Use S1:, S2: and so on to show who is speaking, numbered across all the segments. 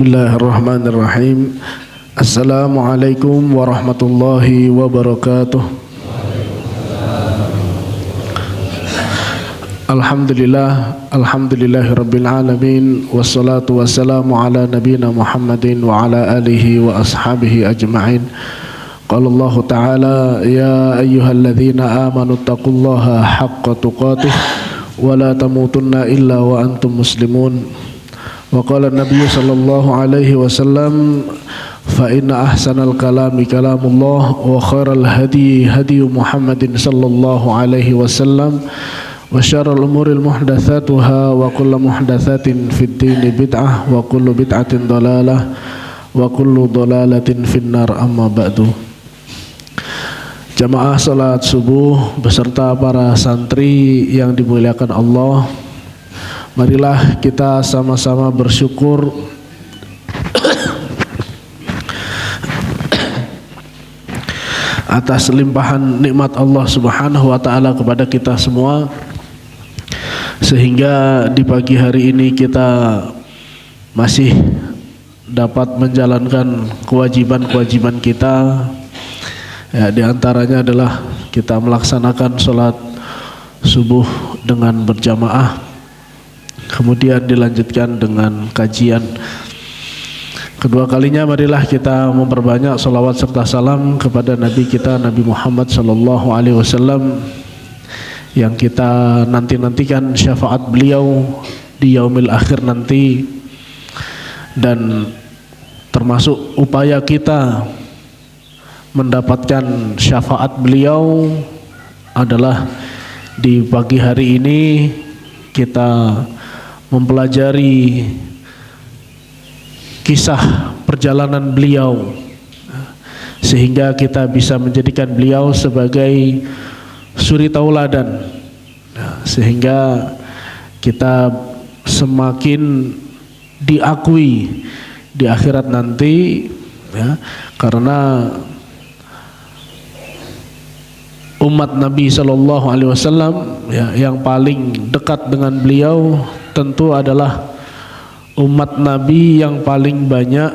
S1: Bismillahirrahmanirrahim. Assalamualaikum warahmatullahi wabarakatuh. Alhamdulillahirabbil alamin, wassalatu wassalamu ala nabiyyina Muhammadin wa ala alihi wa ashabihi ajma'in. Qala Allah Ta'ala, ya ayyuhalladzina amanu taqullaha haqqa tuqatih wa la tamutunna illa wa antum muslimun. Wa qala Nabi sallallahu alaihi wasallam, fa inna ahsanal kalami kalamullah wa khairal hadi hadi Muhammadin sallallahu alaihi wasallam wa syarrul umuril muhdatsatuha wa kullu muhdatsatin fid dini bid'ah wa kullu bid'atin dalalah wa kullu dalalatin finnar, amma ba'du. Jamaah salat subuh beserta para santri yang dimuliakan Allah, marilah kita sama-sama bersyukur atas limpahan nikmat Allah Subhanahu wa taala kepada kita semua, sehingga di pagi hari ini kita masih dapat menjalankan kewajiban-kewajiban kita. Ya, di antaranya adalah kita melaksanakan sholat subuh dengan berjamaah, kemudian dilanjutkan dengan kajian. Kedua kalinya marilah kita memperbanyak salawat serta salam kepada Nabi kita, Nabi Muhammad sallallahu alaihi wasallam, yang kita nanti-nantikan syafaat beliau di yaumil akhir nanti, dan termasuk upaya kita mendapatkan syafaat beliau adalah di pagi hari ini kita mempelajari kisah perjalanan beliau, sehingga kita bisa menjadikan beliau sebagai suri tauladan, sehingga kita semakin diakui di akhirat nanti, ya, karena umat Nabi Sallallahu Alaihi Wasallam, ya, yang paling dekat dengan beliau tentu adalah umat Nabi yang paling banyak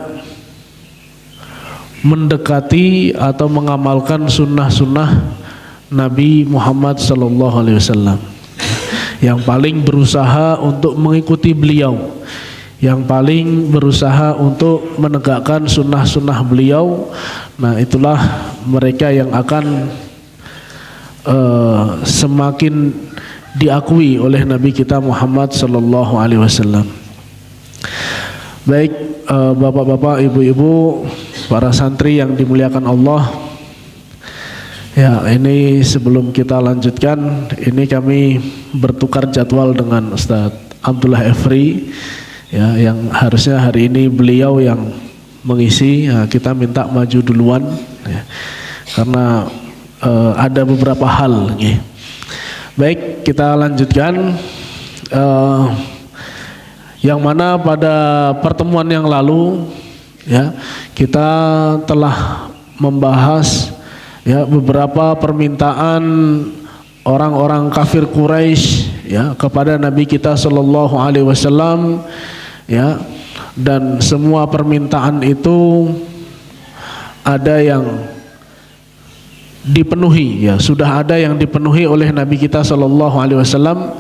S1: mendekati atau mengamalkan sunnah-sunnah Nabi Muhammad Sallallahu Alaihi Wasallam, yang paling berusaha untuk mengikuti beliau, yang paling berusaha untuk menegakkan sunnah-sunnah beliau. Nah, itulah mereka yang akan semakin diakui oleh Nabi kita Muhammad Sallallahu Alaihi Wasallam. Baik, bapak-bapak, ibu-ibu, para santri yang dimuliakan Allah, ya, ini sebelum kita lanjutkan, ini kami bertukar jadwal dengan Ustadz Abdullah Efri, ya, yang harusnya hari ini beliau yang mengisi, ya, kita minta maju duluan, ya, karena ada beberapa hal, ya. Baik, kita lanjutkan, yang mana pada pertemuan yang lalu, ya, kita telah membahas, ya, beberapa permintaan orang-orang kafir Quraisy, ya, kepada Nabi kita Sallallahu Alaihi Wasallam, ya, dan semua permintaan itu ada yang dipenuhi, ya, sudah ada yang dipenuhi oleh Nabi kita Sallallahu Alaihi Wasallam,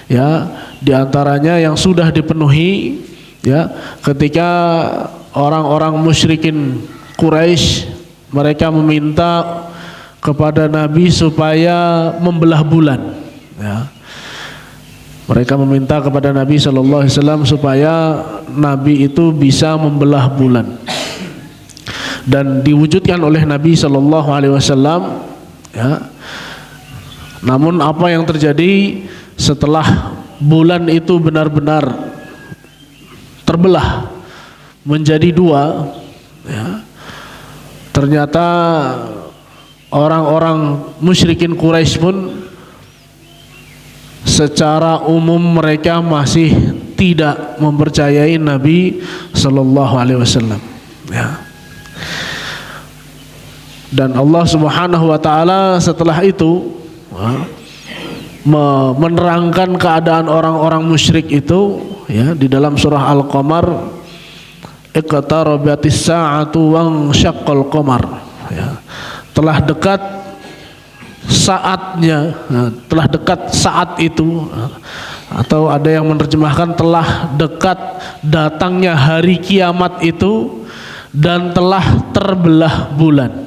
S1: ya. Di antaranya yang sudah dipenuhi, ya, ketika orang-orang musyrikin Quraisy mereka meminta kepada Nabi supaya membelah bulan, ya. Mereka meminta kepada Nabi Sallallahu Alaihi Wasallam supaya Nabi itu bisa membelah bulan, dan diwujudkan oleh Nabi Sallallahu Alaihi Wasallam, ya. Namun apa yang terjadi setelah bulan itu benar-benar terbelah menjadi dua, ya, ternyata orang-orang musyrikin Quraisy pun secara umum mereka masih tidak mempercayai Nabi Sallallahu Alaihi Wasallam, ya. Dan Allah Subhanahu wa taala setelah itu menerangkan keadaan orang-orang musyrik itu, ya, di dalam surah Al-Qamar, iqtarabatis sa'atu wansyaqqal qamar, ya, telah dekat saatnya, telah dekat saat itu, atau ada yang menerjemahkan telah dekat datangnya hari kiamat itu dan telah terbelah bulan.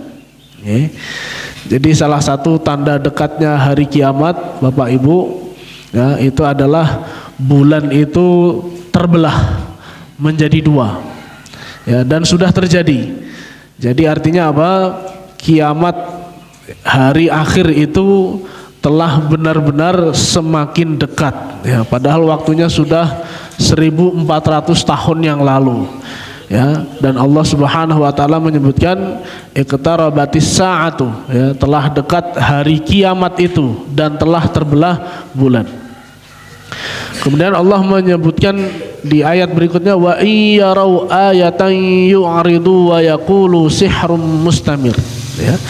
S1: Jadi salah satu tanda dekatnya hari kiamat, Bapak Ibu, ya, itu adalah bulan itu terbelah menjadi dua, ya, dan sudah terjadi. Jadi artinya apa? Kiamat hari akhir itu telah benar-benar semakin dekat, ya, padahal waktunya sudah 1400 tahun yang lalu, ya. Dan Allah Subhanahu wa taala menyebutkan iqtarabatis sa'atu, ya, telah dekat hari kiamat itu dan telah terbelah bulan. Kemudian Allah menyebutkan di ayat berikutnya, wa iyarau ayatan yu'ridu wa yaqulu sihrum mustamir, ya.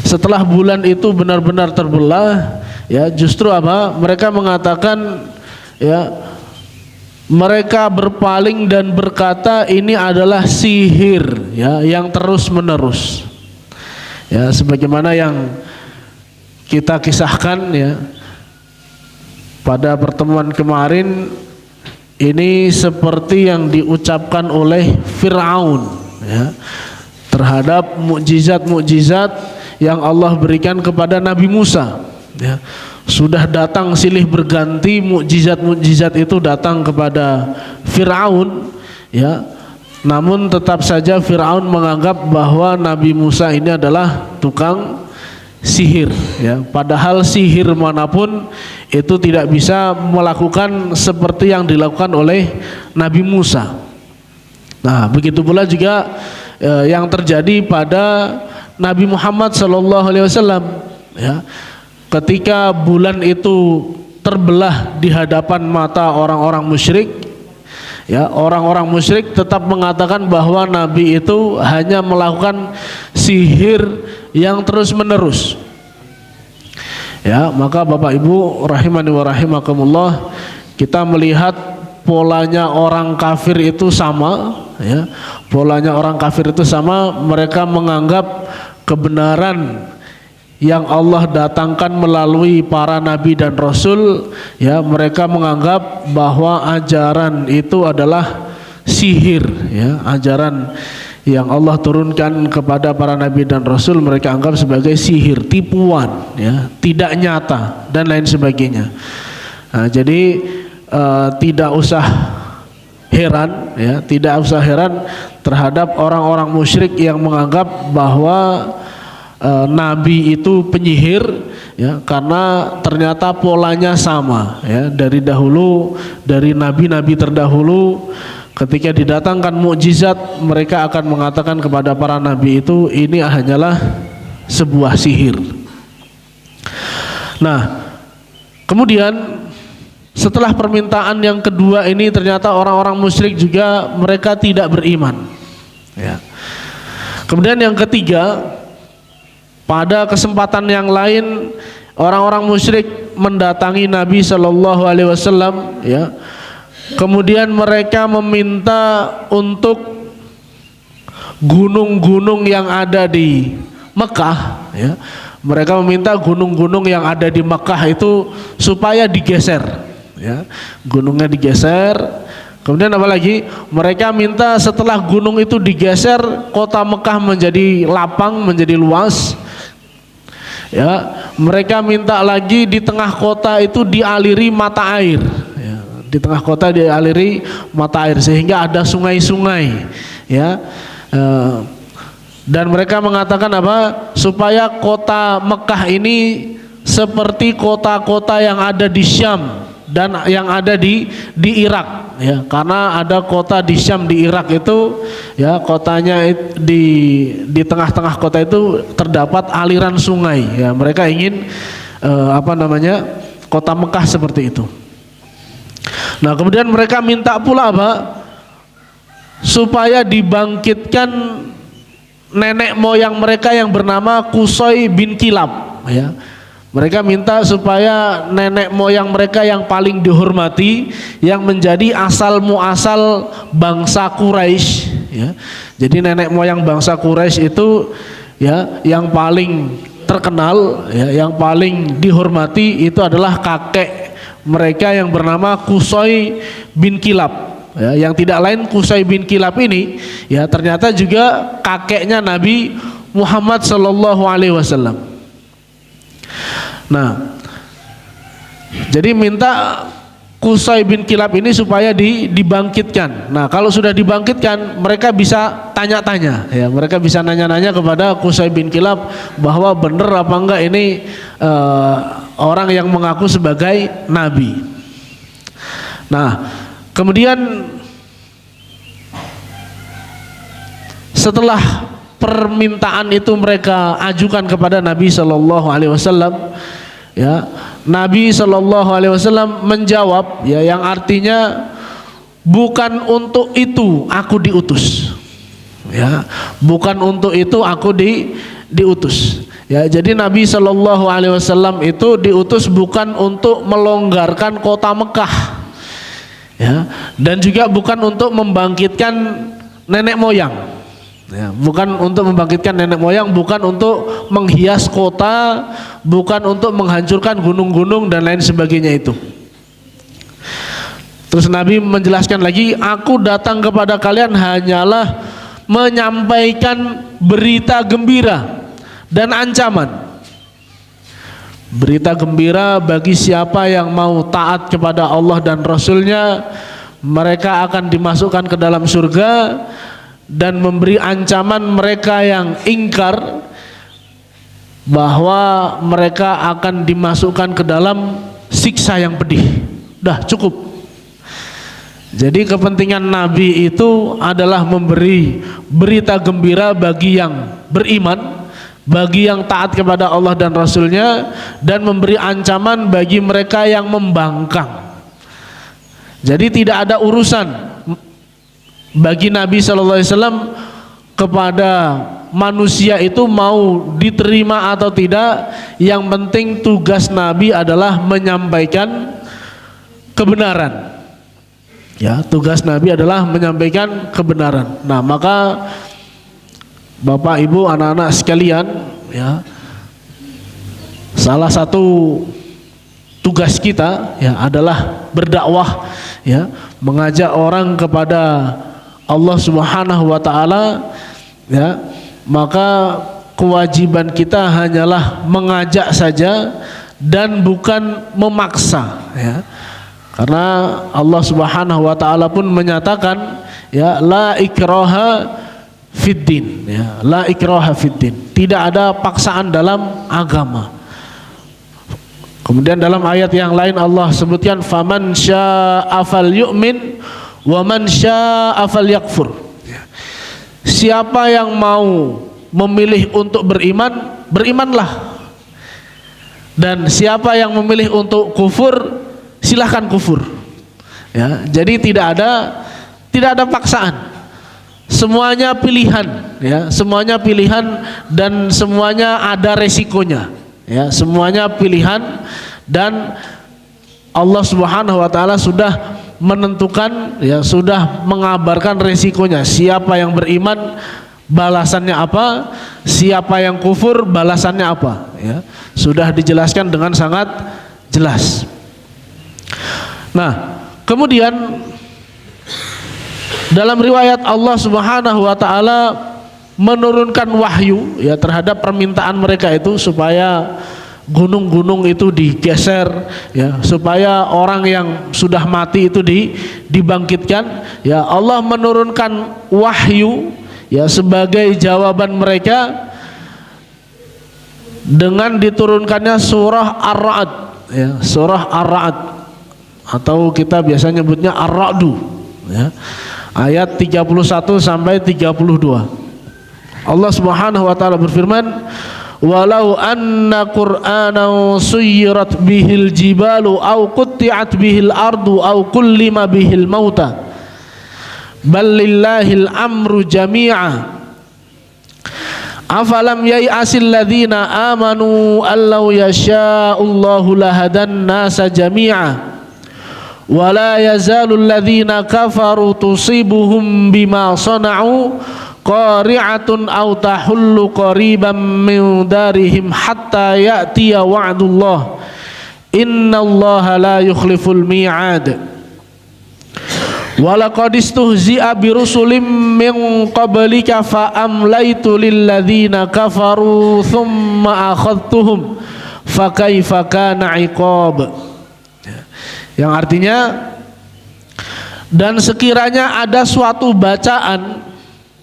S1: Setelah bulan itu benar-benar terbelah, ya, justru apa? Mereka mengatakan, ya, mereka berpaling dan berkata ini adalah sihir, ya, yang terus menerus, ya, sebagaimana yang kita kisahkan, ya, pada pertemuan kemarin. Ini seperti yang diucapkan oleh Fir'aun, ya, terhadap mukjizat-mukjizat yang Allah berikan kepada Nabi Musa, ya. Sudah datang silih berganti mukjizat-mukjizat itu datang kepada Fir'aun, ya. Namun tetap saja Fir'aun menganggap bahwa Nabi Musa ini adalah tukang sihir, ya. Padahal sihir manapun itu tidak bisa melakukan seperti yang dilakukan oleh Nabi Musa. Nah, begitu pula juga yang terjadi pada Nabi Muhammad SAW, ya. Ketika bulan itu terbelah di hadapan mata orang-orang musyrik, ya, orang-orang musyrik tetap mengatakan bahwa Nabi itu hanya melakukan sihir yang terus menerus, ya. Maka Bapak Ibu rahimani wa rahimakumullah, kita melihat polanya orang kafir itu sama, ya. Polanya orang kafir itu sama, mereka menganggap kebenaran yang Allah datangkan melalui para nabi dan rasul, ya, mereka menganggap bahwa ajaran itu adalah sihir, ya, ajaran yang Allah turunkan kepada para nabi dan rasul mereka anggap sebagai sihir, tipuan, ya, tidak nyata dan lain sebagainya. Nah, jadi tidak usah heran, ya, tidak usah heran terhadap orang-orang musyrik yang menganggap bahwa Nabi itu penyihir, ya, karena ternyata polanya sama, ya, dari dahulu, dari nabi-nabi terdahulu. Ketika didatangkan mukjizat, mereka akan mengatakan kepada para nabi itu ini hanyalah sebuah sihir. Nah, kemudian setelah permintaan yang kedua ini, ternyata orang-orang musyrik juga mereka tidak beriman, ya. Kemudian yang ketiga, pada kesempatan yang lain orang-orang musyrik mendatangi Nabi Shallallahu Alaihi Wasallam, ya. Kemudian mereka meminta untuk gunung-gunung yang ada di Mekah, ya. Mereka meminta gunung-gunung yang ada di Mekah itu supaya digeser, ya. Gunungnya digeser. Kemudian apa lagi? Mereka minta setelah gunung itu digeser, kota Mekah menjadi lapang, menjadi luas, ya. Mereka minta lagi di tengah kota itu dialiri mata air, ya. Di tengah kota dialiri mata air sehingga ada sungai-sungai, ya. Dan mereka mengatakan apa? Supaya kota Mekah ini seperti kota-kota yang ada di Syam dan yang ada di Irak, ya. Karena ada kota di Syam, di Irak itu, ya, kotanya di tengah-tengah kota itu terdapat aliran sungai, ya. Mereka ingin kota Mekah seperti itu. Nah, kemudian mereka minta pula apa? Supaya dibangkitkan nenek moyang mereka yang bernama Qusay bin Kilab, ya. Mereka minta supaya nenek moyang mereka yang paling dihormati, yang menjadi asal muasal bangsa Quraisy, ya. Jadi nenek moyang bangsa Quraisy itu ya yang paling terkenal ya, yang paling dihormati itu adalah kakek mereka yang bernama Qusay bin Kilab. Ya, yang tidak lain Qusay bin Kilab ini ya ternyata juga kakeknya Nabi Muhammad sallallahu alaihi wasallam. Nah, jadi minta Qusay bin Kilab ini supaya dibangkitkan. Nah, kalau sudah dibangkitkan, mereka bisa tanya-tanya, ya, mereka bisa nanya-nanya kepada Qusay bin Kilab bahwa benar apa enggak ini orang yang mengaku sebagai nabi. Nah, kemudian setelah permintaan itu mereka ajukan kepada Nabi Shallallahu Alaihi Wasallam, ya. Nabi Shallallahu Alaihi Wasallam menjawab ya yang artinya bukan untuk itu aku diutus, ya, bukan untuk itu aku diutus, ya. Jadi Nabi Shallallahu Alaihi Wasallam itu diutus bukan untuk melonggarkan kota Mekah, ya, dan juga bukan untuk membangkitkan nenek moyang. Ya, bukan untuk membangkitkan nenek moyang, bukan untuk menghias kota, bukan untuk menghancurkan gunung-gunung dan lain sebagainya itu. Terus Nabi menjelaskan lagi, aku datang kepada kalian hanyalah menyampaikan berita gembira dan ancaman. Berita gembira bagi siapa yang mau taat kepada Allah dan Rasulnya, mereka akan dimasukkan ke dalam surga, dan memberi ancaman mereka yang ingkar bahwa mereka akan dimasukkan ke dalam siksa yang pedih. Dah cukup. Jadi kepentingan Nabi itu adalah memberi berita gembira bagi yang beriman, bagi yang taat kepada Allah dan Rasulnya, dan memberi ancaman bagi mereka yang membangkang. Jadi tidak ada urusan bagi Nabi Shallallahu Alaihi Wasallam kepada manusia itu mau diterima atau tidak. Yang penting tugas Nabi adalah menyampaikan kebenaran. Ya, tugas Nabi adalah menyampaikan kebenaran. Nah, maka Bapak Ibu anak-anak sekalian, ya, salah satu tugas kita ya adalah berdakwah, ya, mengajak orang kepada Allah Subhanahu wa taala, ya. Maka kewajiban kita hanyalah mengajak saja dan bukan memaksa, ya. Karena Allah Subhanahu wa taala pun menyatakan, ya, la ikraha fiddin, ya, la ikraha fiddin. Tidak ada paksaan dalam agama. Kemudian dalam ayat yang lain Allah sebutkan faman syaa'a falyu'min wa man syaa'a falyakfur. Siapa yang mau memilih untuk beriman, berimanlah. Dan siapa yang memilih untuk kufur, silahkan kufur. Ya, jadi tidak ada paksaan. Semuanya pilihan, ya, semuanya pilihan dan semuanya ada resikonya. Ya, semuanya pilihan dan Allah Subhanahu wa taala sudah menentukan, ya, sudah mengabarkan resikonya. Siapa yang beriman balasannya apa, siapa yang kufur balasannya apa, ya, sudah dijelaskan dengan sangat jelas. Nah, kemudian dalam riwayat Allah Subhanahu wa taala menurunkan wahyu, ya, terhadap permintaan mereka itu supaya gunung-gunung itu digeser, ya, supaya orang yang sudah mati itu dibangkitkan, ya. Allah menurunkan wahyu, ya, sebagai jawaban mereka dengan diturunkannya surah Ar-Ra'd, ya, surah Ar-Ra'd, atau kita biasa nyebutnya Ar-Ra'du, ya, ayat 31 sampai 32. Allah Subhanahu wa taala berfirman, walau anna qur'anan suyirat bihil jibalu aw qutti'at bihil ardu aw kullima bihil mauta bal lillahil amru jami'a afalam yai'asil ladzina amanu allau yasha'ullahu lahadan nasa jami'a wala yazalul ladzina kafaru tusibuhum bima sana'u qari'atun aw tahullu qariban min darihim hatta ya'tiya wa'dullah innallaha la yukhliful mi'ad. Walaqad istuhzi'a birusulim min qablika fa amlaytu lil ladzina kafaru thumma akhadtuhum fa kaifa kana 'iqab. Yang artinya, dan sekiranya ada suatu bacaan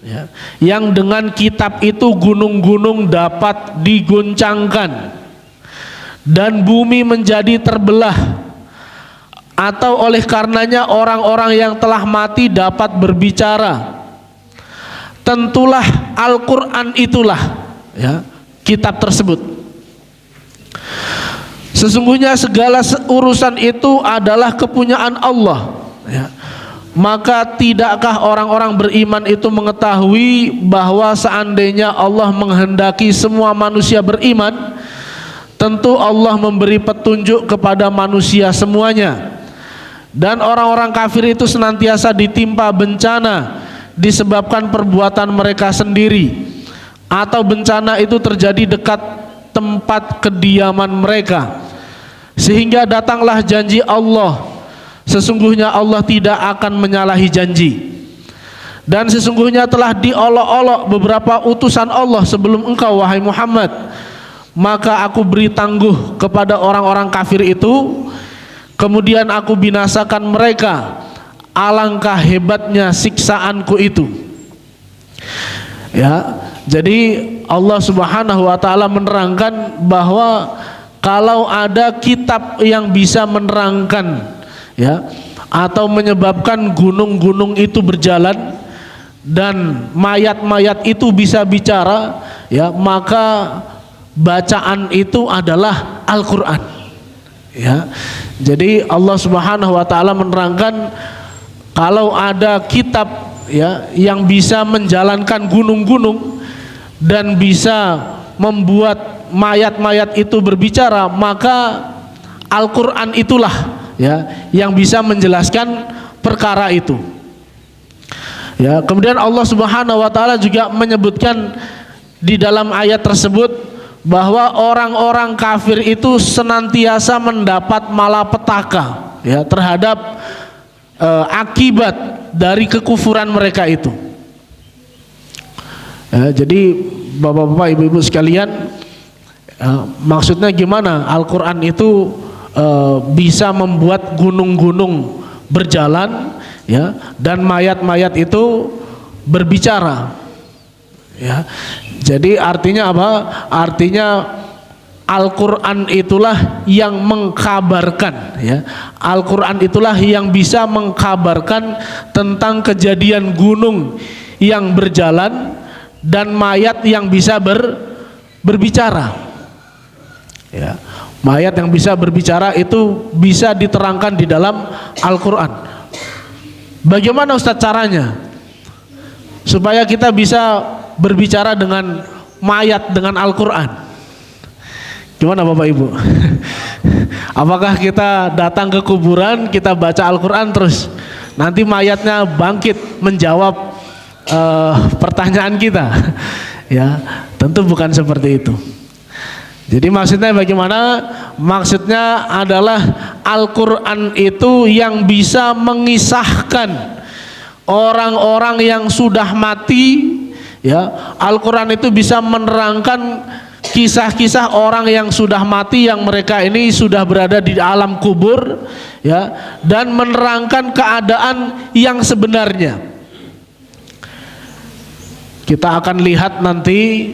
S1: ya, yang dengan kitab itu gunung-gunung dapat diguncangkan dan bumi menjadi terbelah, atau oleh karenanya orang-orang yang telah mati dapat berbicara, tentulah Al-Quran itulah ya, kitab tersebut. Sesungguhnya segala urusan itu adalah kepunyaan Allah ya. Maka tidakkah orang-orang beriman itu mengetahui bahwa seandainya Allah menghendaki semua manusia beriman, tentu Allah memberi petunjuk kepada manusia semuanya. Dan orang-orang kafir itu senantiasa ditimpa bencana disebabkan perbuatan mereka sendiri, atau bencana itu terjadi dekat tempat kediaman mereka, sehingga datanglah janji Allah. Sesungguhnya Allah tidak akan menyalahi janji. Dan sesungguhnya telah diolok-olok beberapa utusan Allah sebelum engkau, wahai Muhammad. Maka aku beri tangguh kepada orang-orang kafir itu, kemudian aku binasakan mereka. Alangkah hebatnya siksaanku itu. Ya, jadi Allah Subhanahu wa taala menerangkan bahwa kalau ada kitab yang bisa menerangkan ya, atau menyebabkan gunung-gunung itu berjalan dan mayat-mayat itu bisa bicara ya, maka bacaan itu adalah Al-Qur'an ya. Jadi Allah Subhanahu wa taala menerangkan kalau ada kitab ya yang bisa menjalankan gunung-gunung dan bisa membuat mayat-mayat itu berbicara, maka Al-Quran itulah ya yang bisa menjelaskan perkara itu ya. Kemudian Allah Subhanahu wa taala juga menyebutkan di dalam ayat tersebut bahwa orang-orang kafir itu senantiasa mendapat malapetaka ya terhadap akibat dari kekufuran mereka itu ya. Jadi bapak-bapak, ibu-ibu sekalian, maksudnya gimana Al-Quran itu bisa membuat gunung-gunung berjalan ya, dan mayat-mayat itu berbicara ya. Jadi artinya apa? Artinya Al-Quran itulah yang mengkabarkan ya. Al-Quran itulah yang bisa mengkabarkan tentang kejadian gunung yang berjalan dan mayat yang bisa berbicara ya. Mayat yang bisa berbicara itu bisa diterangkan di dalam Al-Quran. Bagaimana Ustadz caranya supaya kita bisa berbicara dengan mayat dengan Al-Quran? Gimana Bapak Ibu? Apakah kita datang ke kuburan, kita baca Al-Quran terus nanti mayatnya bangkit menjawab pertanyaan kita? Ya, tentu bukan seperti itu. Jadi maksudnya bagaimana? Maksudnya adalah Al-Quran itu yang bisa mengisahkan orang-orang yang sudah mati ya. Al-Quran itu bisa menerangkan kisah-kisah orang yang sudah mati, yang mereka ini sudah berada di alam kubur ya, dan menerangkan keadaan yang sebenarnya. Kita akan lihat nanti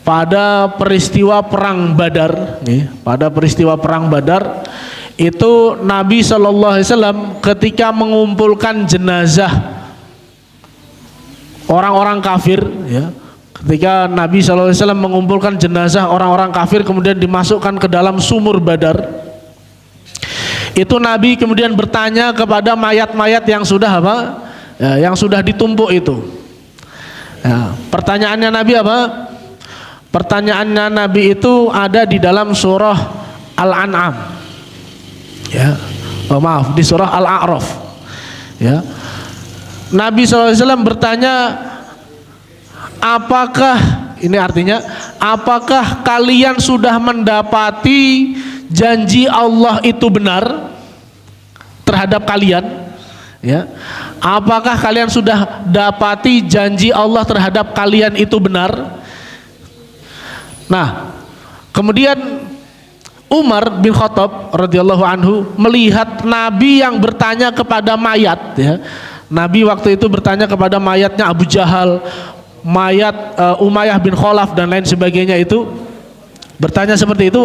S1: pada peristiwa perang Badar nih, pada peristiwa perang Badar itu Nabi SAW ketika mengumpulkan jenazah orang-orang kafir ya, ketika Nabi SAW mengumpulkan jenazah orang-orang kafir kemudian dimasukkan ke dalam sumur Badar, itu Nabi kemudian bertanya kepada mayat-mayat yang sudah apa ya, yang sudah ditumpuk itu ya. Pertanyaannya Nabi apa? Pertanyaannya Nabi itu ada di dalam surah Al-An'am ya. Maaf, di surah Al-A'raf. Ya. Nabi SAW bertanya, apakah, ini artinya, apakah kalian sudah mendapati janji Allah itu benar terhadap kalian? Ya. Apakah kalian sudah dapati janji Allah terhadap kalian itu benar? Nah, kemudian Umar bin Khattab radhiyallahu anhu melihat Nabi yang bertanya kepada mayat, ya. Nabi waktu itu bertanya kepada mayatnya Abu Jahal, mayat Umayyah bin Khalaf dan lain sebagainya, itu bertanya seperti itu,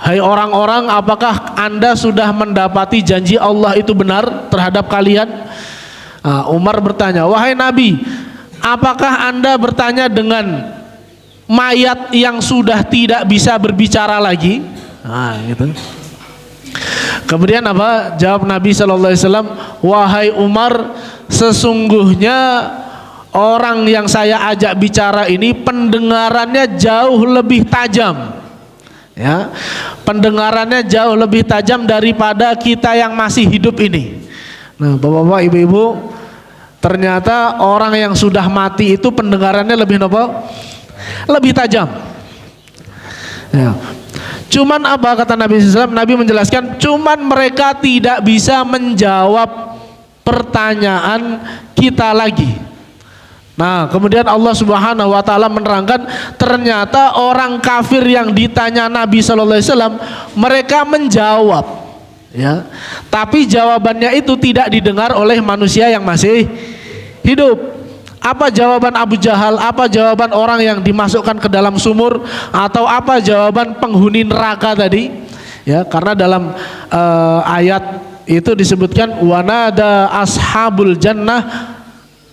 S1: hai orang-orang, apakah anda sudah mendapati janji Allah itu benar terhadap kalian? Umar bertanya, wahai Nabi, apakah anda bertanya dengan mayat yang sudah tidak bisa berbicara lagi? Gitu. Kemudian apa jawab Nabi SAW? Wahai Umar, sesungguhnya orang yang saya ajak bicara ini pendengarannya jauh lebih tajam, ya, pendengarannya jauh lebih tajam daripada kita yang masih hidup ini. Nah, bapak-bapak, ibu-ibu, ternyata orang yang sudah mati itu pendengarannya lebih lebih tajam. Ya. Cuman apa kata Nabi SAW? Nabi menjelaskan, cuman mereka tidak bisa menjawab pertanyaan kita lagi. Nah, kemudian Allah Subhanahu wa taala menerangkan, ternyata orang kafir yang ditanya Nabi SAW, mereka menjawab, ya. Tapi jawabannya itu tidak didengar oleh manusia yang masih hidup. Apa jawaban Abu Jahal? Apa jawaban orang yang dimasukkan ke dalam sumur? Atau apa jawaban penghuni neraka tadi? Ya, karena dalam ayat itu disebutkan wanada ashabul jannah,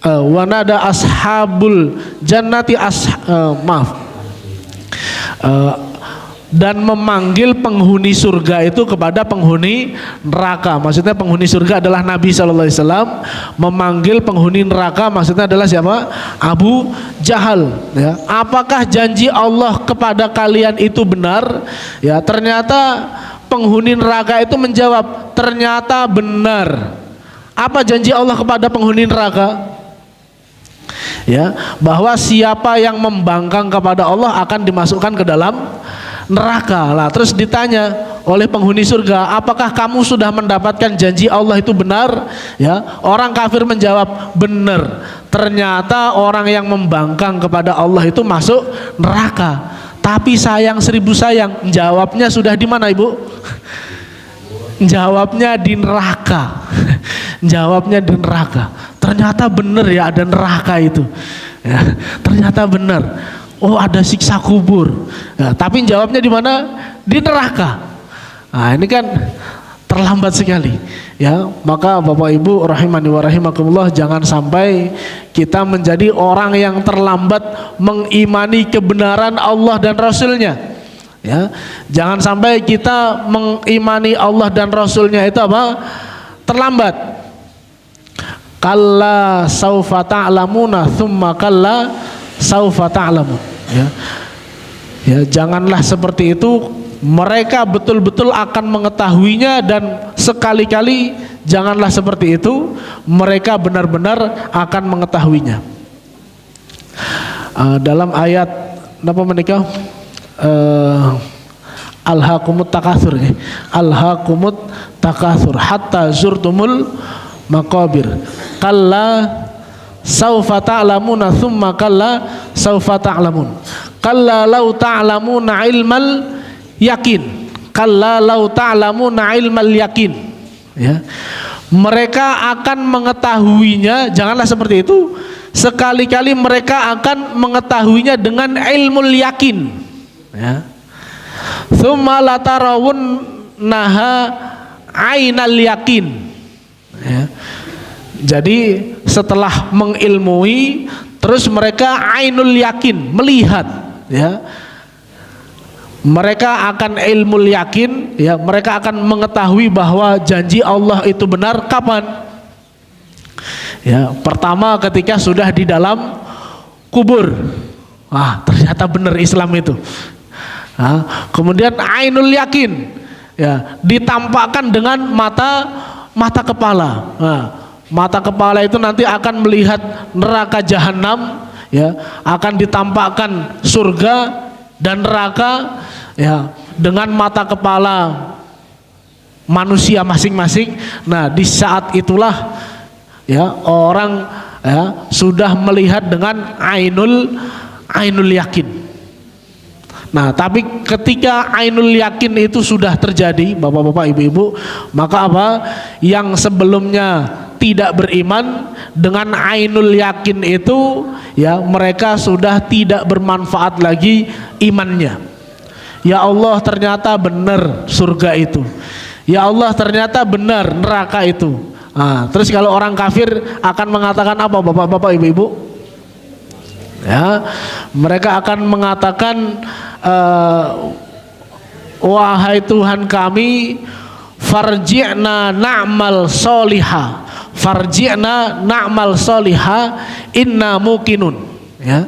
S1: wanada ashabul jannati dan memanggil penghuni surga itu kepada penghuni neraka. Maksudnya penghuni surga adalah Nabi SAW, memanggil penghuni neraka maksudnya adalah siapa? Abu Jahal, ya. Apakah janji Allah kepada kalian itu benar? Ya, ternyata penghuni neraka itu menjawab, ternyata benar. Apa janji Allah kepada penghuni neraka? Ya, bahwa siapa yang membangkang kepada Allah akan dimasukkan ke dalam neraka. Lah, terus ditanya oleh penghuni surga, apakah kamu sudah mendapatkan janji Allah itu benar? Ya, orang kafir menjawab, benar. Ternyata orang yang membangkang kepada Allah itu masuk neraka. Tapi sayang 1000 sayang, jawabnya sudah di mana, Ibu? Jawabnya di neraka. Jawabnya di neraka. Ternyata benar ya, ada neraka itu. Ya, ternyata benar. Oh, ada siksa kubur. Ya, tapi jawabnya di mana? Di neraka. Nah, ini kan terlambat sekali. Ya, maka Bapak Ibu rahimani wa rahimakumullah, jangan sampai kita menjadi orang yang terlambat mengimani kebenaran Allah dan Rasulnya. Ya, jangan sampai kita mengimani Allah dan Rasulnya itu apa? Terlambat. Kalla saufa ta'lamuna thumma kalla saufa ta'lamun. Ya. Ya, janganlah seperti itu. Mereka betul-betul akan mengetahuinya, dan sekali-kali janganlah seperti itu. Mereka benar-benar akan mengetahuinya. Dalam ayat apa menikah? Alhaqumut takatsur, alhaqumut takatsur hatta zurtumul maqabir. Kalla saufa ta'lamuna thumma kalla saufa ta'lamun. Kalla law ta'lamuna ilmal yakin. Kalla law ta'lamuna ilmal yakin. Ya. Mereka akan mengetahuinya, janganlah seperti itu. Sekali-kali mereka akan mengetahuinya dengan ilmul yakin. Ya. Tsumma latarawunnaha ainal yakin. Ya. Jadi setelah mengilmui, terus mereka ainul yakin, melihat, ya. Mereka akan ilmul yakin, ya, mereka akan mengetahui bahwa janji Allah itu benar kapan? Ya, pertama ketika sudah di dalam kubur. Ternyata benar Islam itu. Kemudian ainul yakin. ya, ditampakkan dengan mata kepala. Nah, mata kepala itu nanti akan melihat neraka jahanam, ya, akan ditampakkan surga dan neraka, ya, dengan mata kepala manusia masing-masing. Nah, di saat itulah, ya, orang, ya, sudah melihat dengan ainul yakin. Nah, tapi ketika ainul yakin itu sudah terjadi, bapak-bapak, ibu-ibu, maka apa? Yang sebelumnya tidak beriman dengan ainul yakin itu, ya, mereka sudah tidak bermanfaat lagi imannya. Ya Allah, ternyata benar surga itu. Ya Allah, ternyata benar neraka itu. Nah, terus kalau orang kafir akan mengatakan apa, bapak-bapak, ibu-ibu? Ya, mereka akan mengatakan, wahai Tuhan kami, farji'na na'mal soliha, farji'na na'mal soliha, inna muqinun. Ya,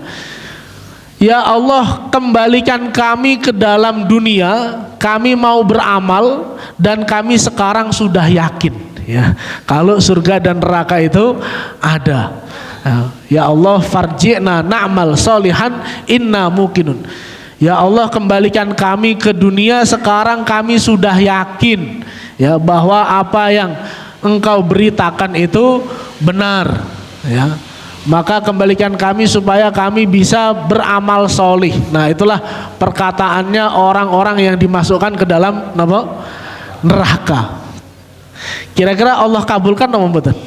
S1: ya Allah, kembalikan kami ke dalam dunia, kami mau beramal dan kami sekarang sudah yakin, ya, kalau surga dan neraka itu ada. Ya Allah, farji'na na'mal solihan inna muqinun. Ya Allah, kembalikan kami ke dunia, sekarang kami sudah yakin, ya, bahwa apa yang Engkau beritakan itu benar, ya. Maka kembalikan kami supaya kami bisa beramal solih. Nah, itulah perkataannya orang-orang yang dimasukkan ke dalam neraka. Kira-kira Allah kabulkan atau betul?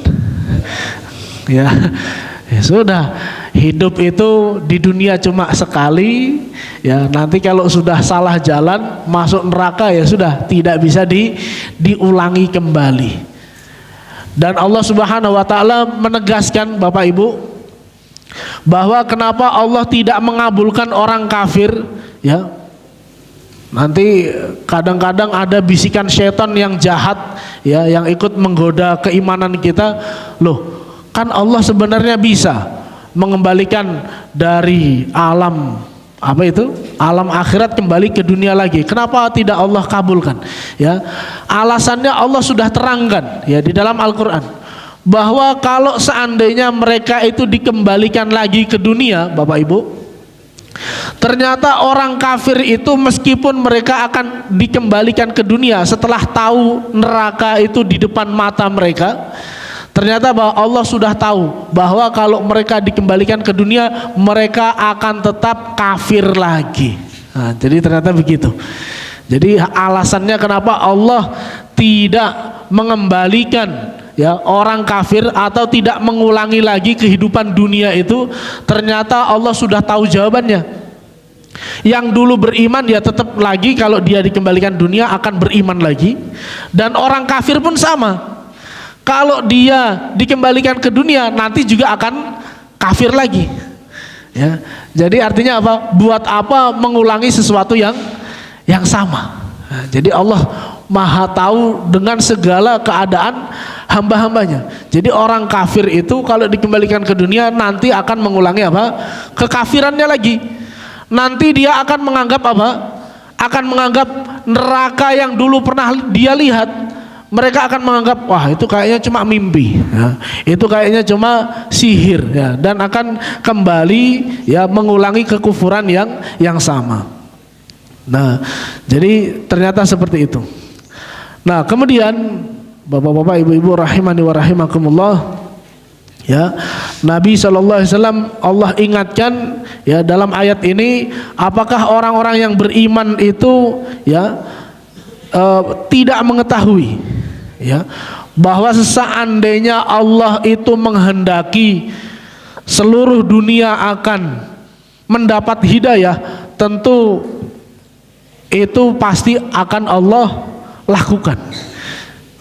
S1: Ya, ya sudah, hidup itu di dunia cuma sekali, ya, nanti kalau sudah salah jalan masuk neraka, ya sudah, tidak bisa diulangi kembali. Dan Allah Subhanahu wa taala menegaskan, Bapak Ibu, bahwa kenapa Allah tidak mengabulkan orang kafir, ya. Nanti kadang-kadang ada bisikan setan yang jahat, ya, yang ikut menggoda keimanan kita. Loh, kan Allah sebenarnya bisa mengembalikan dari alam alam akhirat kembali ke dunia lagi. Kenapa tidak Allah kabulkan? Ya, alasannya Allah sudah terangkan, ya, di dalam Al-Qur'an, bahwa kalau seandainya mereka itu dikembalikan lagi ke dunia, Bapak Ibu, ternyata orang kafir itu meskipun mereka akan dikembalikan ke dunia setelah tahu neraka itu di depan mata mereka, ternyata bahwa Allah sudah tahu bahwa kalau mereka dikembalikan ke dunia mereka akan tetap kafir lagi. Nah, jadi ternyata begitu. Jadi alasannya kenapa Allah tidak mengembalikan, ya, orang kafir atau tidak mengulangi lagi kehidupan dunia itu, ternyata Allah sudah tahu jawabannya. Yang dulu beriman, ya, tetap lagi kalau dia dikembalikan dunia akan beriman lagi, dan orang kafir pun sama. Kalau dia dikembalikan ke dunia nanti juga akan kafir lagi, ya. Jadi artinya apa? Buat apa mengulangi sesuatu yang sama? Nah, jadi Allah Maha tahu dengan segala keadaan hamba-hambanya. Jadi orang kafir itu kalau dikembalikan ke dunia nanti akan mengulangi apa? Kekafirannya lagi. Nanti dia akan menganggap apa? Akan menganggap neraka yang dulu pernah dia lihat, mereka akan menganggap, wah, itu kayaknya cuma mimpi, ya, itu kayaknya cuma sihir, ya, dan akan kembali, ya, mengulangi kekufuran yang sama. Nah, jadi ternyata seperti itu. Nah, kemudian bapak-bapak, ibu-ibu rahimani wa rahimakumullah, ya, Nabi SAW Allah ingatkan, ya, dalam ayat ini, apakah orang-orang yang beriman itu, ya, tidak mengetahui, ya, bahwa seandainya Allah itu menghendaki seluruh dunia akan mendapat hidayah, tentu itu pasti akan Allah lakukan.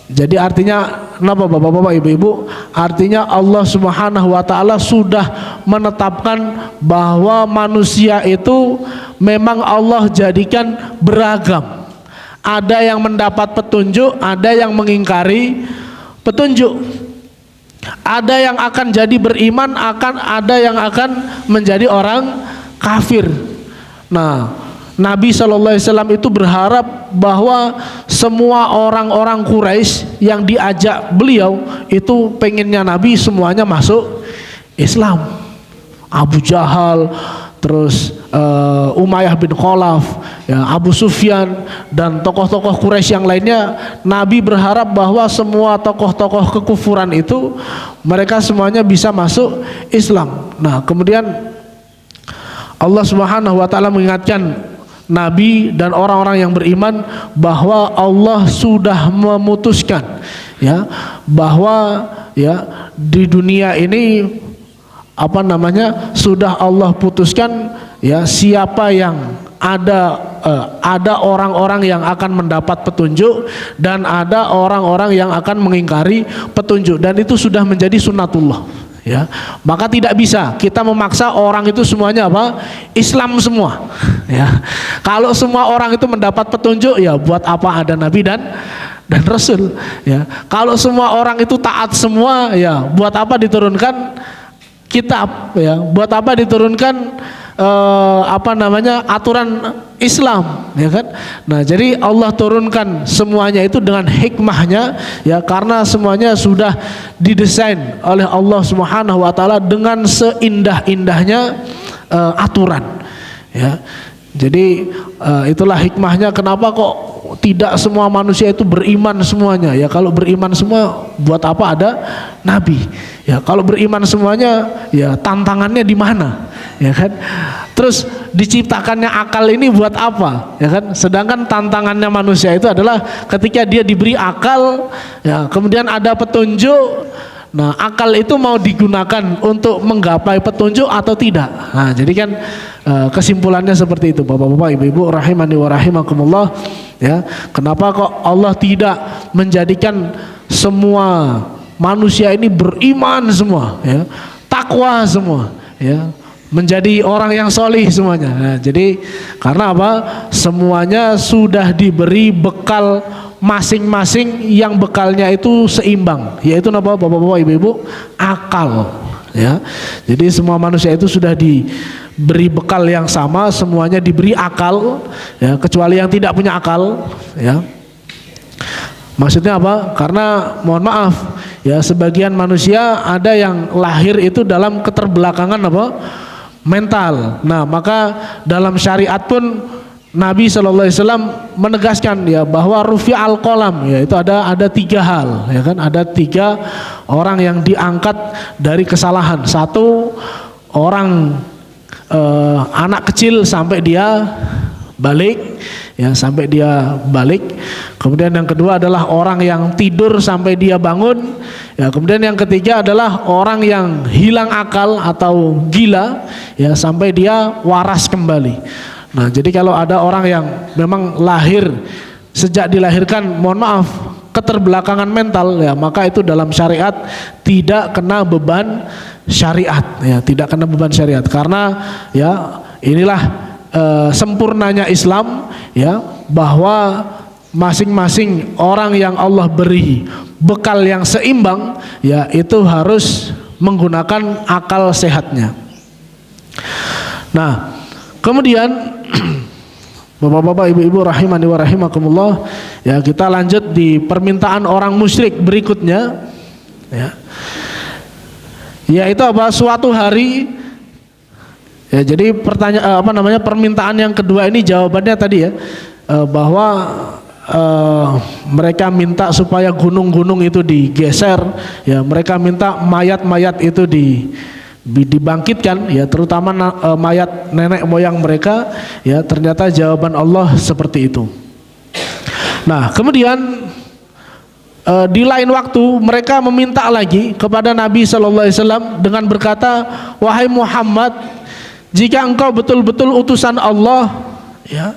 S1: Jadi artinya kenapa, bapak-bapak, ibu-ibu? Artinya Allah Subhanahu wa taala sudah menetapkan bahwa manusia itu memang Allah jadikan beragam. Ada yang mendapat petunjuk, ada yang mengingkari petunjuk. Ada yang akan jadi beriman, ada yang akan menjadi orang kafir. Nah, Nabi SAW itu berharap bahwa semua orang-orang Quraisy yang diajak beliau itu pengennya Nabi semuanya masuk Islam. Abu Jahal, terus Umayyah bin Khalaf, ya, Abu Sufyan dan tokoh-tokoh Quraisy yang lainnya. Nabi berharap bahwa semua tokoh-tokoh kekufuran itu mereka semuanya bisa masuk Islam. Nah, kemudian Allah Subhanahu wa taala mengingatkan Nabi dan orang-orang yang beriman bahwa Allah sudah memutuskan, ya, bahwa ya di dunia ini sudah Allah putuskan, ya, siapa yang ada orang-orang yang akan mendapat petunjuk dan ada orang-orang yang akan mengingkari petunjuk, dan itu sudah menjadi sunnatullah, ya. Maka tidak bisa kita memaksa orang itu semuanya Islam semua, ya. Kalau semua orang itu mendapat petunjuk, ya buat apa ada nabi dan rasul, ya. Kalau semua orang itu taat semua, ya buat apa diturunkan kitab, ya, buat apa diturunkan aturan Islam, ya kan? Nah, jadi Allah turunkan semuanya itu dengan hikmahnya, ya, karena semuanya sudah didesain oleh Allah Subhanahu wa taala dengan seindah-indahnya aturan, ya. Jadi itulah hikmahnya kenapa kok tidak semua manusia itu beriman semuanya, ya. Kalau beriman semua buat apa ada nabi, ya. Kalau beriman semuanya, ya tantangannya di mana, ya kan? Terus diciptakannya akal ini buat apa, ya kan? Sedangkan tantangannya manusia itu adalah ketika dia diberi akal, ya, kemudian ada petunjuk. Nah, akal itu mau digunakan untuk menggapai petunjuk atau tidak. Nah, jadi kan kesimpulannya seperti itu, Bapak-bapak, Ibu-ibu rahimani wa rahimakumullah, ya. Kenapa kok Allah tidak menjadikan semua manusia ini beriman semua, ya, takwa semua, ya, menjadi orang yang solih semuanya. Nah, jadi karena apa? Semuanya sudah diberi bekal masing-masing yang bekalnya itu seimbang, yaitu apa, Bapak-bapak, Ibu-ibu? Akal, ya. Jadi semua manusia itu sudah diberi bekal yang sama, semuanya diberi akal, ya, kecuali yang tidak punya akal, ya. Maksudnya apa? Karena mohon maaf, ya, sebagian manusia ada yang lahir itu dalam keterbelakangan mental. Nah, maka dalam syariat pun Nabi SAW menegaskan, ya, bahwa rufi al-qalam, ya, itu ada 3 hal, ya kan? Ada 3 orang yang diangkat dari kesalahan. Satu, orang anak kecil sampai dia balik, ya, sampai dia balik. Kemudian yang kedua adalah orang yang tidur sampai dia bangun, ya. Kemudian yang ketiga adalah orang yang hilang akal atau gila, ya, sampai dia waras kembali. Nah, jadi kalau ada orang yang memang lahir sejak dilahirkan, mohon maaf, keterbelakangan mental, ya, maka itu dalam syariat tidak kena beban syariat, ya, tidak kena beban syariat. Karena, ya, inilah sempurnanya Islam, ya, bahwa masing-masing orang yang Allah beri bekal yang seimbang, ya, itu harus menggunakan akal sehatnya. Nah, kemudian Bapak-bapak, Ibu-ibu rahimani wa rahimakumullah, ya, kita lanjut di permintaan orang musyrik berikutnya, ya. Yaitu apa? Suatu hari, ya, jadi permintaan yang kedua ini jawabannya tadi, ya, bahwa mereka minta supaya gunung-gunung itu digeser, ya, mereka minta mayat-mayat itu dibangkitkan, ya, terutama mayat nenek moyang mereka, ya. Ternyata jawaban Allah seperti itu. Nah, kemudian di lain waktu mereka meminta lagi kepada Nabi SAW dengan berkata, wahai Muhammad, jika engkau betul-betul utusan Allah, ya,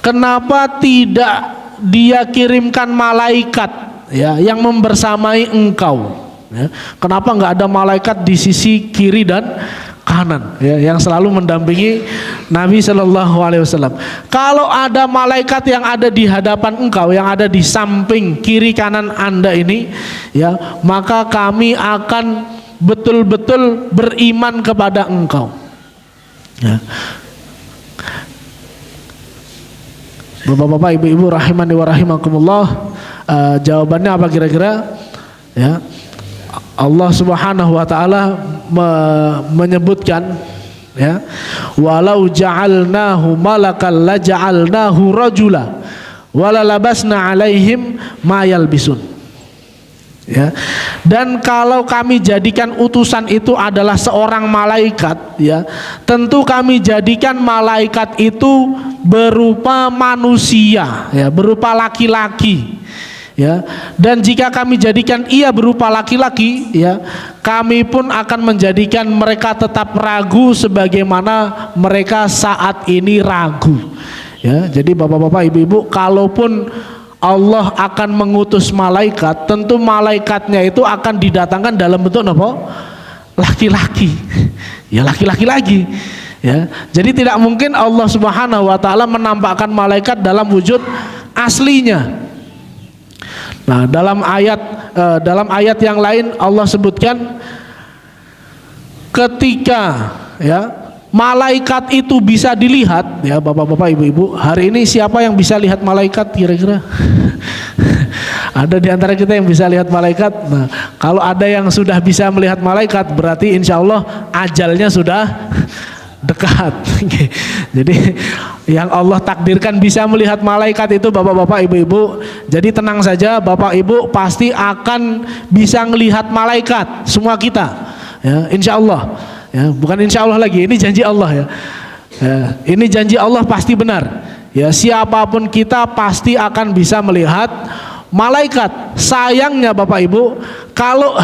S1: kenapa tidak Dia kirimkan malaikat, ya, yang membersamai engkau, ya? Kenapa nggak ada malaikat di sisi kiri dan kanan, ya, yang selalu mendampingi Nabi Shallallahu Alaihi Wasallam? Kalau ada malaikat yang ada di hadapan engkau, yang ada di samping kiri kanan Anda ini, ya, maka kami akan betul-betul beriman kepada engkau, ya. Bapak-bapak, ibu-ibu rahimani wa rahimakumullah, jawabannya apa kira-kira? Ya. Allah Subhanahu wa taala menyebutkan, ya, walau ja'alnahu malakal la ja'alnahu rajula wala labasna alaihim ma yalbisun. Ya. Dan kalau kami jadikan utusan itu adalah seorang malaikat, ya, tentu kami jadikan malaikat itu berupa manusia, ya, berupa laki-laki, ya. Dan jika kami jadikan ia berupa laki-laki, ya, kami pun akan menjadikan mereka tetap ragu sebagaimana mereka saat ini ragu, ya. Jadi bapak-bapak, ibu-ibu, kalaupun Allah akan mengutus malaikat, tentu malaikatnya itu akan didatangkan dalam bentuk apa? Laki-laki. Ya, laki-laki lagi. Ya. Jadi tidak mungkin Allah Subhanahu wa taala menampakkan malaikat dalam wujud aslinya. Nah, dalam ayat yang lain Allah sebutkan ketika, ya, malaikat itu bisa dilihat, ya, bapak-bapak, ibu-ibu, hari ini siapa yang bisa lihat malaikat kira-kira? Ada di antara kita yang bisa lihat malaikat? Nah, kalau ada yang sudah bisa melihat malaikat, berarti insya Allah ajalnya sudah dekat. Jadi yang Allah takdirkan bisa melihat malaikat itu bapak-bapak, ibu-ibu, jadi tenang saja, bapak ibu pasti akan bisa melihat malaikat, semua kita, ya, insya Allah. Ya, bukan insya Allah lagi, ini janji Allah, ya. Ya, ini janji Allah pasti benar. Ya, siapapun kita pasti akan bisa melihat malaikat. Sayangnya bapak ibu, kalau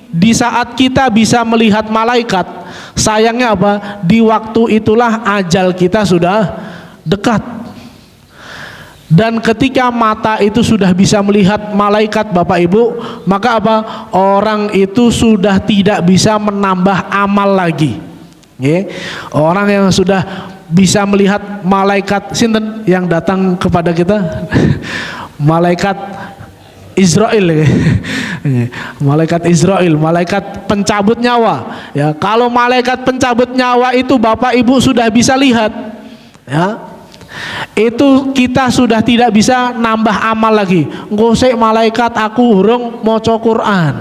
S1: di saat kita bisa melihat malaikat, sayangnya apa? Di waktu itulah ajal kita sudah dekat. Dan ketika mata itu sudah bisa melihat malaikat bapak ibu, maka apa? Orang itu sudah tidak bisa menambah amal lagi. Ya. Orang yang sudah bisa melihat malaikat sinten yang datang kepada kita, malaikat Israel, ya. Malaikat Israel, malaikat pencabut nyawa. Ya, kalau malaikat pencabut nyawa itu bapak ibu sudah bisa lihat, ya, itu kita sudah tidak bisa nambah amal lagi. Ngosek malaikat aku urung maca Quran,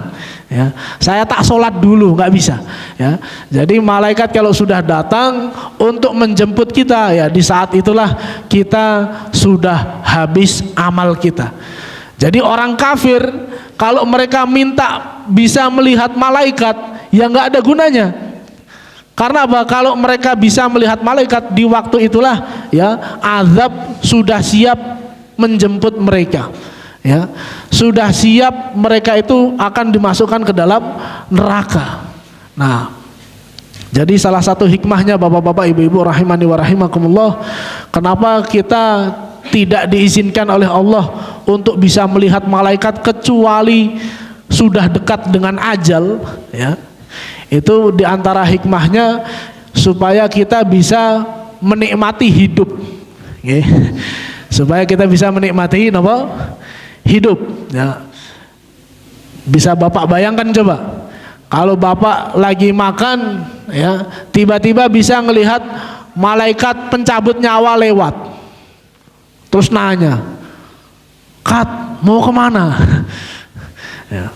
S1: ya, saya tak sholat dulu, nggak bisa, ya. Jadi malaikat kalau sudah datang untuk menjemput kita, ya, di saat itulah kita sudah habis amal kita. Jadi orang kafir kalau mereka minta bisa melihat malaikat, ya nggak ada gunanya. Karena apa? Kalau mereka bisa melihat malaikat di waktu itulah, ya, azab sudah siap menjemput mereka, ya, sudah siap mereka itu akan dimasukkan ke dalam neraka. Nah, jadi salah satu hikmahnya bapak-bapak, ibu-ibu rahimani wa rahimakumullah, kenapa kita tidak diizinkan oleh Allah untuk bisa melihat malaikat kecuali sudah dekat dengan ajal, ya. Itu diantara hikmahnya supaya kita bisa menikmati hidup, okay. Supaya kita bisa menikmati apa? Hidup, ya. Bisa bapak bayangkan coba, kalau bapak lagi makan, ya, tiba-tiba bisa ngelihat malaikat pencabut nyawa lewat, terus nanya, "Kat, mau kemana?" Ya.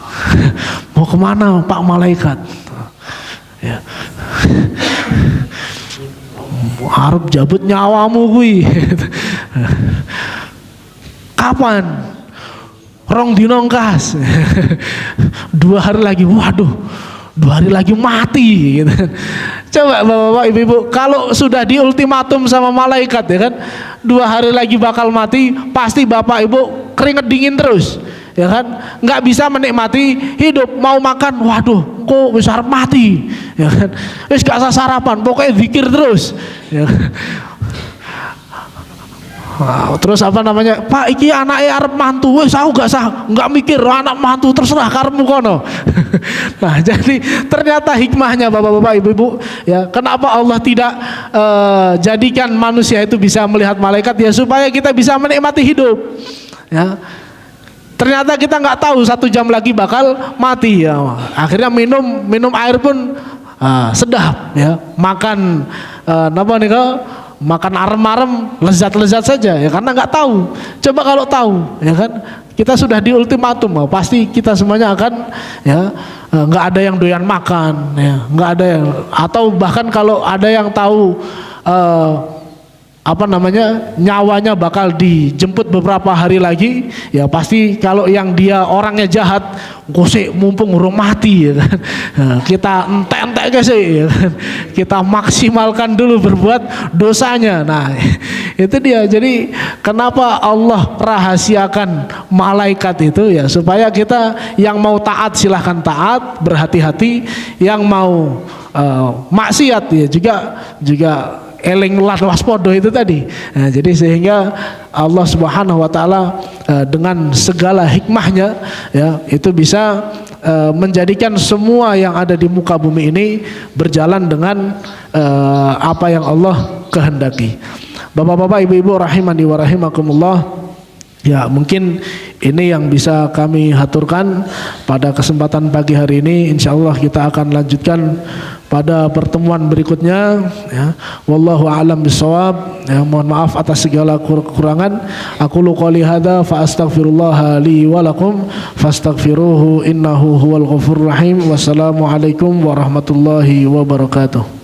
S1: "Mau kemana Pak Malaikat?" Ya. "Harap jabut nyawamu kui." "Kapan?" "Rong dinongkas." 2 hari lagi. Waduh, 2 hari lagi mati, gitu. Coba bapak-bapak, ibu-ibu, kalau sudah diultimatum sama malaikat, ya kan, 2 hari lagi bakal mati, pasti bapak ibu keringet dingin terus, ya kan, nggak bisa menikmati hidup. Mau makan, waduh, kok wis arep mati, ya kan, wis gak usah sarapan, pokoknya zikir terus, ya. Wow, terus apa namanya, "Pak, iki anaknya arep mantu." "Wes aku nggak mikir anak mantu, terserah karepmu kono." Nah, jadi ternyata hikmahnya bapak-bapak, ibu-ibu, ya, kenapa Allah tidak jadikan manusia itu bisa melihat malaikat, ya, supaya kita bisa menikmati hidup, ya. Ternyata kita nggak tahu 1 jam lagi bakal mati, ya. Akhirnya minum air pun sedap, ya. Makan apa nih kok? makan arem-arem lezat-lezat saja ya, karena nggak tahu. Coba kalau tahu ya kan, kita sudah di ultimatum, pasti kita semuanya akan ya nggak ada yang doyan makan ya, nggak ada yang, atau bahkan kalau ada yang tahu nyawanya bakal dijemput beberapa hari lagi ya, pasti kalau yang dia orangnya jahat, gosek mumpung urung mati ya kan, nah, kita entek-entek guys ya kan? Kita maksimalkan dulu berbuat dosanya. Nah itu dia, jadi kenapa Allah rahasiakan malaikat itu ya, supaya kita yang mau taat silahkan taat, berhati-hati, yang mau maksiat ya juga eling waspodo itu tadi. Nah, jadi sehingga Allah Subhanahu wa taala dengan segala hikmahnya ya, itu bisa menjadikan semua yang ada di muka bumi ini berjalan dengan apa yang Allah kehendaki. Bapak-bapak, ibu-ibu rahimani wa rahimakumullah. Ya, mungkin ini yang bisa kami haturkan pada kesempatan pagi hari ini. Insyaallah kita akan lanjutkan pada pertemuan berikutnya ya. Wallahu a'lam bishawab. Ya, mohon maaf atas segala kekurangan. Aqulu qouli hadza fa astaghfirullah li wa lakum fastaghfiruhu innahu huwal ghafurur rahim. Wassalamualaikum warahmatullahi wabarakatuh.